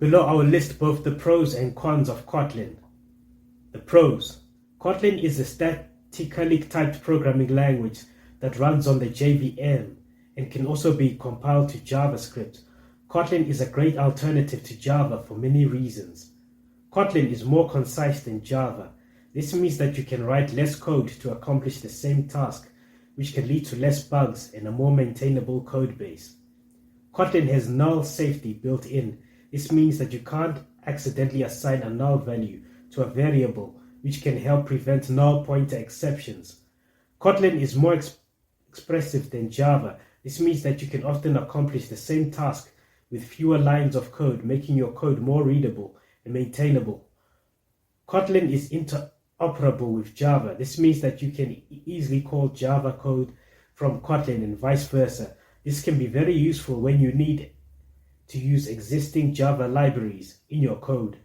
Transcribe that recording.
Below I will list both the pros and cons of Kotlin. The pros. Kotlin is a statically typed programming language that runs on the JVM and can also be compiled to JavaScript. Kotlin is a great alternative to Java for many reasons. Kotlin is more concise than Java. This means that you can write less code to accomplish the same task, which can lead to less bugs and a more maintainable code base. Kotlin has null safety built in. This means that you can't accidentally assign a null value to a variable, which can help prevent null pointer exceptions. Kotlin is more expressive than Java. This means that you can often accomplish the same task with fewer lines of code, making your code more readable and maintainable. Kotlin is interoperable with Java. This means that you can easily call Java code from Kotlin and vice versa. This can be very useful when you need to use existing Java libraries in your code.